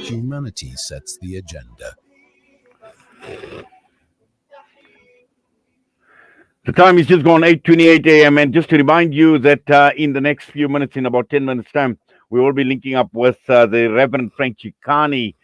Humanity sets the agenda. The time is just gone 8:28 a.m. And just to remind you that in the next few minutes, in about 10 minutes' time, we will be linking up with the Reverend Frank Chikani,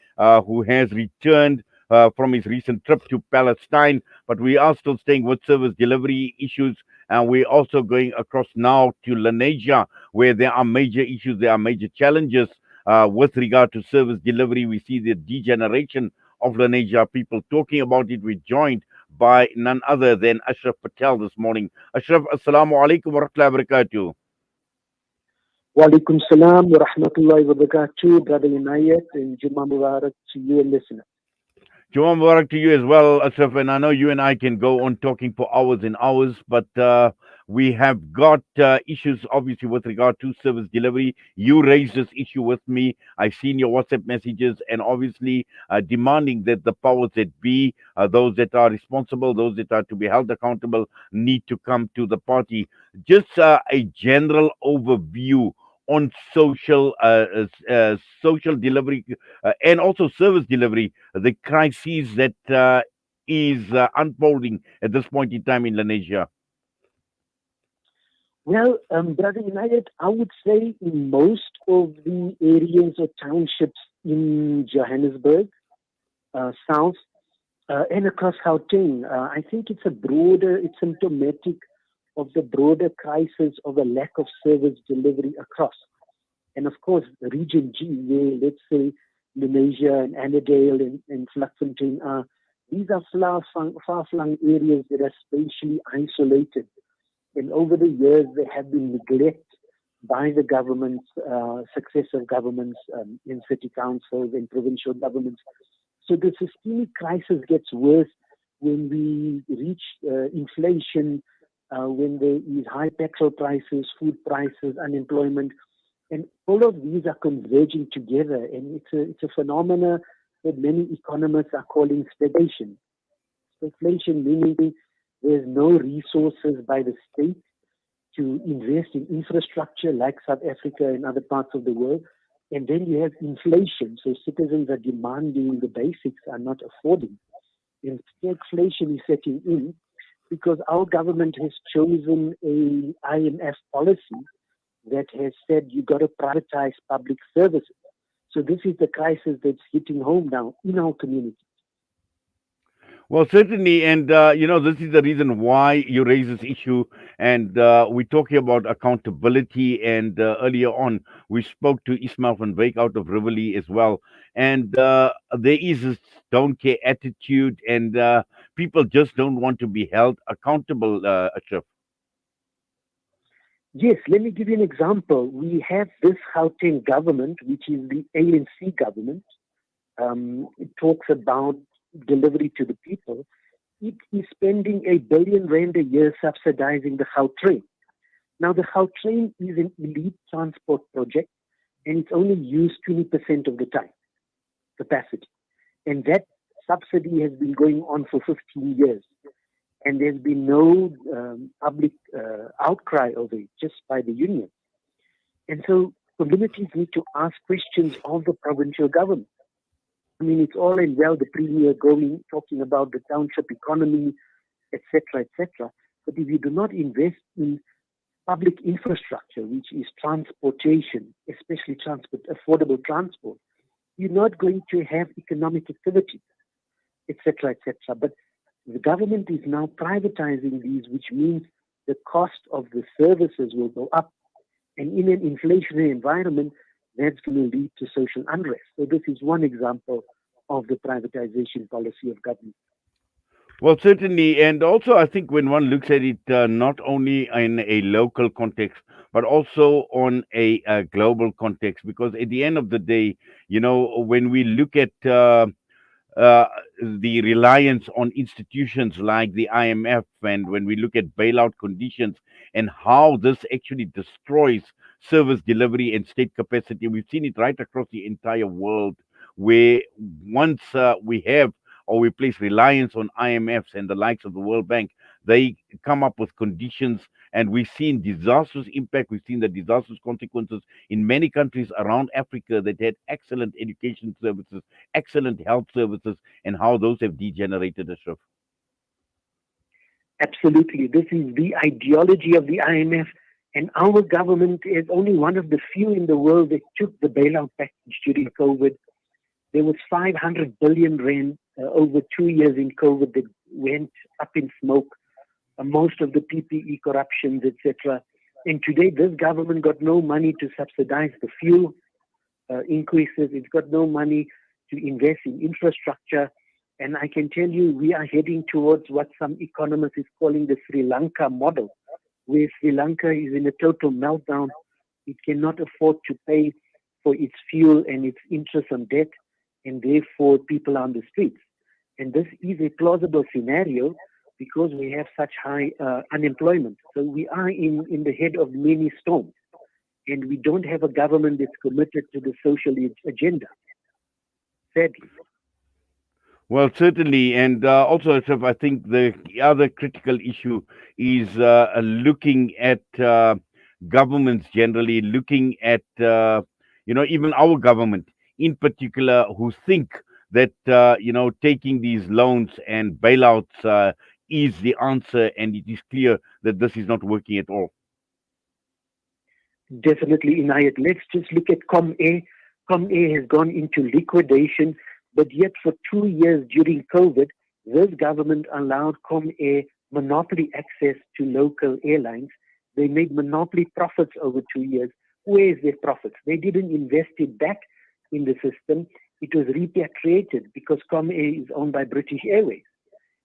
who has returned from his recent trip to Palestine. But we are still staying with service delivery issues. And we're also going across now to Lenasia, where there are major issues, there are major challenges with regard to service delivery. We see the degeneration of Lenasia, people talking about it. We're joined by none other than Ashraf Patel this morning. Ashraf, assalamu alaikum wa rahmatullahi wa barakatuh. Walaikum salam wa rahmatullahi wa barakatuh, Brother Inayat, and Jummah Mubarak to you and listener. Jummah Mubarak to you as well, Ashraf. And I know you and I can go on talking for hours and hours, but we have got issues, obviously, with regard to service delivery. You raised this issue with me. I've seen your WhatsApp messages, and obviously demanding that the powers that be, those that are responsible, those that are to be held accountable, need to come to the party. Just a general overview on social delivery and also service delivery, the crises that is unfolding at this point in time in Lenasia. Well, Brother Inayat, I would say in most of the areas or townships in Johannesburg, South, and across Gauteng, I think it's symptomatic of the broader crisis of a lack of service delivery across. And of course, Region G, where let's say Lenasia and Annandale and Vlakfontein are, these are far-flung areas that are spatially isolated. And over the years, they have been neglected by the governments, successive governments in city councils and provincial governments. So the systemic crisis gets worse when we reach inflation, when there is high petrol prices, food prices, unemployment. And all of these are converging together, and it's a phenomena that many economists are calling stagflation. Stagflation meaning there's no resources by the state to invest in infrastructure like South Africa and other parts of the world. And then you have inflation, so citizens are demanding the basics, are not affording. And stagflation is setting in because our government has chosen a IMF policy that has said you got to privatize public services. So this is the crisis that's hitting home now in our community. Well, certainly, and this is the reason why you raise this issue. And we're talking about accountability. And earlier on, we spoke to Ismail van Wyk out of Rivoli as well. And there is this don't care attitude, and people just don't want to be held accountable, Ashraf. Yes, let me give you an example. We have this Gauteng government, which is the ANC government. It talks about delivery to the people. It is spending R1 billion a year subsidizing the Gautrain. Now, the Gautrain is an elite transport project, and it's only used 20% of the time capacity. And that subsidy has been going on for 15 years. And there's been no public outcry over it, just by the union. And so communities need to ask questions of the provincial government. I mean, it's all and well the premier talking about the township economy, etc., etc. But if you do not invest in public infrastructure, which is transportation, especially affordable transport, you're not going to have economic activity, etc., etc. But the government is now privatizing these, which means the cost of the services will go up. And in an inflationary environment, that's going to lead to social unrest. So this is one example of the privatization policy of government. Well, certainly. And also, I think when one looks at it, not only in a local context, but also on a global context, because at the end of the day, when we look at uh, the reliance on institutions like the IMF, and when we look at bailout conditions and how this actually destroys service delivery and state capacity, we've seen it right across the entire world, where once we have or we place reliance on IMFs and the likes of the World Bank, they come up with conditions and we've seen disastrous impact. We've seen the disastrous consequences in many countries around Africa that had excellent education services, excellent health services, and how those have degenerated, Ashraf. Absolutely. This is the ideology of the IMF. And our government is only one of the few in the world that took the bailout package during COVID. There was 500 billion rand over 2 years in COVID that went up in smoke. Most of the PPE corruptions, etc. And today, this government got no money to subsidize the fuel increases. It's got no money to invest in infrastructure. And I can tell you, we are heading towards what some economists is calling the Sri Lanka model, where Sri Lanka is in a total meltdown. It cannot afford to pay for its fuel and its interest on debt, and therefore people are on the streets. And this is a plausible scenario because we have such high unemployment. So we are in the head of many storms, and we don't have a government that's committed to the social agenda, sadly. Well, certainly, and also, Ashraf, I think the other critical issue is looking at governments generally, looking at even our government in particular, who think that taking these loans and bailouts is the answer, and it is clear that this is not working at all. Definitely, Inayat. Let's just look at ComA. ComA has gone into liquidation, but yet for 2 years during COVID, this government allowed ComA monopoly access to local airlines. They made monopoly profits over 2 years. Where is their profits? They didn't invest it back in the system. It was repatriated because ComA is owned by British Airways.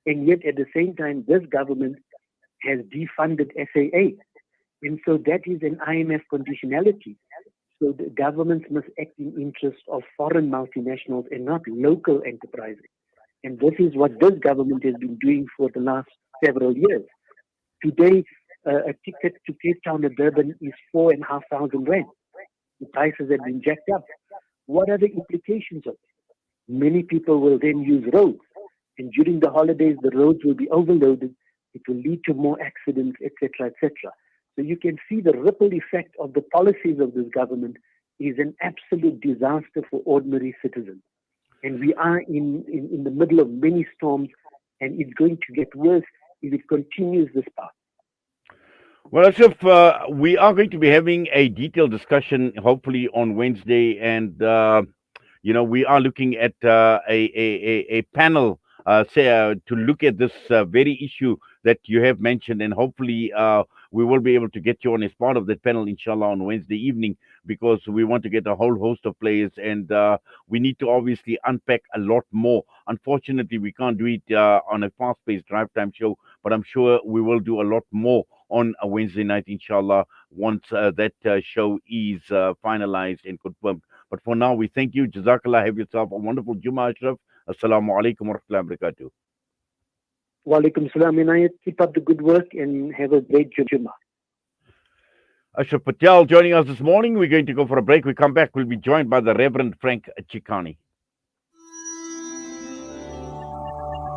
And yet at the same time, this government has defunded SAA. And so that is an IMF conditionality. So the governments must act in interest of foreign multinationals and not local enterprises. And this is what this government has been doing for the last several years. Today, a ticket to Cape Town or Durban is 4,500 rand. The prices have been jacked up. What are the implications of it? Many people will then use roads. And during the holidays, the roads will be overloaded. It will lead to more accidents, etc., etc. So you can see the ripple effect of the policies of this government is an absolute disaster for ordinary citizens. And we are in the middle of many storms, and it's going to get worse if it continues this path. Well, Ashraf, we are going to be having a detailed discussion hopefully on Wednesday, and we are looking at a panel to look at this very issue that you have mentioned, and hopefully we will be able to get you on as part of that panel, inshallah, on Wednesday evening, because we want to get a whole host of players, and we need to obviously unpack a lot more. Unfortunately, we can't do it on a fast-paced drive time show, but I'm sure we will do a lot more on a Wednesday night, inshallah, once that show is finalized and confirmed. But for now, we thank you. Jazakallah. Have yourself a wonderful Jummah, Ashraf. Assalamu alaikum wa rahmatullahi wa barakatuh. Wa alaikum salam, Inayat. Keep up the good work and have a great Jummah. Ashraf Patel joining us this morning. We're going to go for a break. We come back. We'll be joined by the Reverend Frank Chikani.